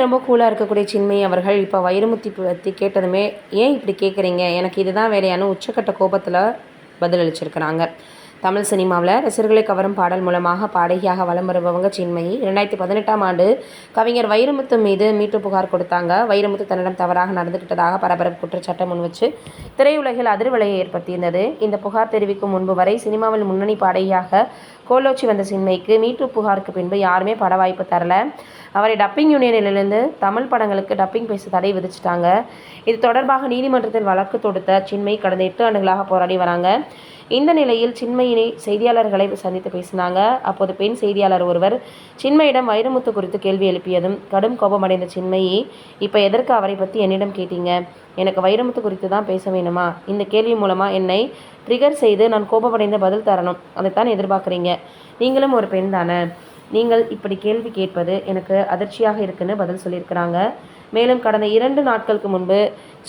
ரொம்ப கூலாக இருக்கக்கூடிய சின்மயி அவர்கள் இப்போ வைரமுத்து பற்றி கேட்டதுமே, ஏன் இப்படி கேட்குறீங்க, எனக்கு இதுதான் வேலையான்னு உச்சக்கட்ட கோபத்தில் பதிலளிச்சிருக்கிறாங்க. தமிழ் சினிமாவில் ரசிகர்களை கவரும் பாடல் மூலமாக பாடகியாக வலம் வருபவங்க சின்மயி. 2018ஆம் ஆண்டு கவிஞர் வைரமுத்து மீது மீட்டு புகார் கொடுத்தாங்க. வைரமுத்து தன்னிடம் தவறாக நடந்துக்கிட்டதாக பரபரப்பு குற்றச்சாட்டை முன்வச்சு திரையுலகில் அதிர்வலையை ஏற்படுத்தியிருந்தது. இந்த புகார் தெரிவிக்கும் முன்பு வரை சினிமாவில் முன்னணி பாடகியாக கோலோச்சி வந்த சின்மயிக்கு மீட்டு புகாருக்கு பின்பு யாருமே பட வாய்ப்பு தரல. அவரை டப்பிங் யூனியனிலிருந்து தமிழ் படங்களுக்கு டப்பிங் பேச தடை விதிச்சிட்டாங்க. இது தொடர்பாக நீதிமன்றத்தில் வழக்கு தொடுத்த சின்மயி கடந்த 8 ஆண்டுகளாக போராடி வராங்க. இந்த நிலையில் சின்மயினை செய்தியாளர்களை சந்தித்து பேசினாங்க. அப்போது பெண் செய்தியாளர் ஒருவர் சின்மயிடம் வைரமுத்து குறித்து கேள்வி எழுப்பியதும் கடும் கோபமடைந்த சின்மயி, இப்போ எதற்கு அவரை பற்றி என்னிடம் கேட்டீங்க, எனக்கு வைரமுத்து குறித்து தான் பேச வேணுமா, இந்த கேள்வி மூலமாக என்னை ட்ரிகர் செய்து நான் கோபமடைந்த பதில் தரணும், அதைத்தான் எதிர்பார்க்குறீங்க, நீங்களும் ஒரு பெண் தானே, நீங்கள் இப்படி கேள்வி கேட்பது எனக்கு அதிர்ச்சியாக இருக்குன்னு பதில் சொல்லியிருக்கிறாங்க. மேலும் கடந்த 2 நாட்களுக்கு முன்பு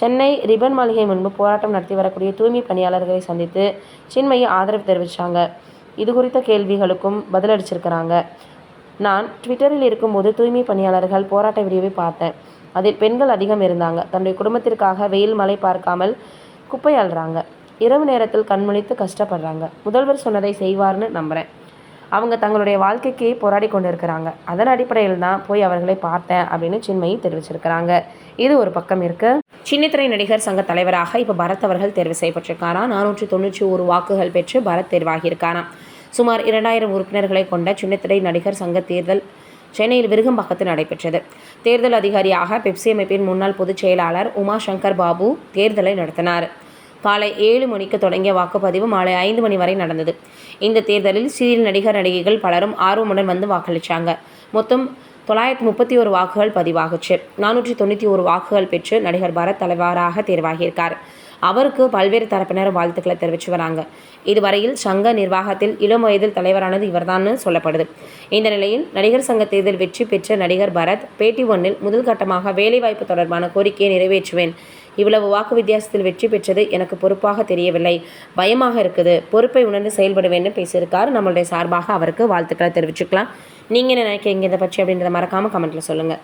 சென்னை ரிப்பன் மாளிகை முன்பு போராட்டம் நடத்தி வரக்கூடிய தூய்மை பணியாளர்களை சந்தித்து சின்மயி ஆதரவு தெரிவித்தாங்க. இது குறித்த கேள்விகளுக்கும் பதிலளிச்சிருக்கிறாங்க. நான் ட்விட்டரில் இருக்கும்போது தூய்மை பணியாளர்கள் போராட்ட வீடியோவை பார்த்தேன். அதில் பெண்கள் அதிகம் இருந்தாங்க. தன்னுடைய குடும்பத்திற்காக வெயில் மழை பார்க்காமல் குப்பை அள்ளுறாங்க. இரவு நேரத்தில் கண்முழித்து கஷ்டப்படுறாங்க. முதல்வர் சொன்னதை செய்வார்னு நம்புகிறேன். அவங்க தங்களுடைய வாழ்க்கைக்கு போராடி கொண்டு இருக்கிறாங்க. அதன் அடிப்படையில் தான் போய் அவர்களை பார்த்தேன் அப்படின்னு சின்மயி தெரிவிச்சிருக்கிறாங்க. இது ஒரு பக்கம் இருக்கு. சின்னத்திரை நடிகர் சங்க தலைவராக இப்போ பரத் அவர்கள் தேர்வு செய்யப்பட்டிருக்காராம். 491 வாக்குகள் பெற்று பரத் தேர்வாகியிருக்காராம். சுமார் 2000 உறுப்பினர்களை கொண்ட சின்னத்திரை நடிகர் சங்க தேர்தல் சென்னையில் விருகம்பாக்கத்தில் நடைபெற்றது. தேர்தல் அதிகாரியாக பெப்சி அமைப்பின் முன்னாள் பொதுச் செயலாளர் உமா சங்கர் பாபு தேர்தலை நடத்தினார். காலை 7 மணிக்கு தொடங்கிய வாக்குப்பதிவு மாலை 5 மணி வரை நடந்தது. இந்த தேர்தலில் சீரியல் நடிகர் நடிகைகள் பலரும் ஆர்வமுடன் வந்து வாக்களித்தாங்க. மொத்தம் 931 வாக்குகள் பதிவாகுச்சு. 491 வாக்குகள் பெற்று நடிகர் பரத் தலைவராக தேர்வாகியிருக்கார். அவருக்கு பல்வேறு தரப்பினர் வாழ்த்துக்களை தெரிவித்து வராங்க. இதுவரையில் சங்க நிர்வாகத்தில் இளம் வயதில் தலைவரானது இவர்தான்னு சொல்லப்படுது. இந்த நிலையில் நடிகர் சங்க தேர்தல் வெற்றி பெற்ற நடிகர் பரத் பேட்டி ஒன்றில் முதல் கட்டமாக வேலைவாய்ப்பு தொடர்பான கோரிக்கையை நிறைவேற்றுவேன். இவ்வளவு வாக்கு வித்தியாசத்தில் வெற்றி பெற்றது எனக்கு பொறுப்பாக தெரியவில்லை, பயமாக இருக்குது, பொறுப்பை உணர்ந்து செயல்படுவேன்னு பேசியிருக்கார். நம்மளுடைய சார்பாக அவருக்கு வாழ்த்துக்களை தெரிவிச்சுக்கலாம். நீங்கள் என்ன நினைக்கிறீங்க இதை பற்றி அப்படின்றத மறக்காமல் கமெண்ட்டில் சொல்லுங்கள்.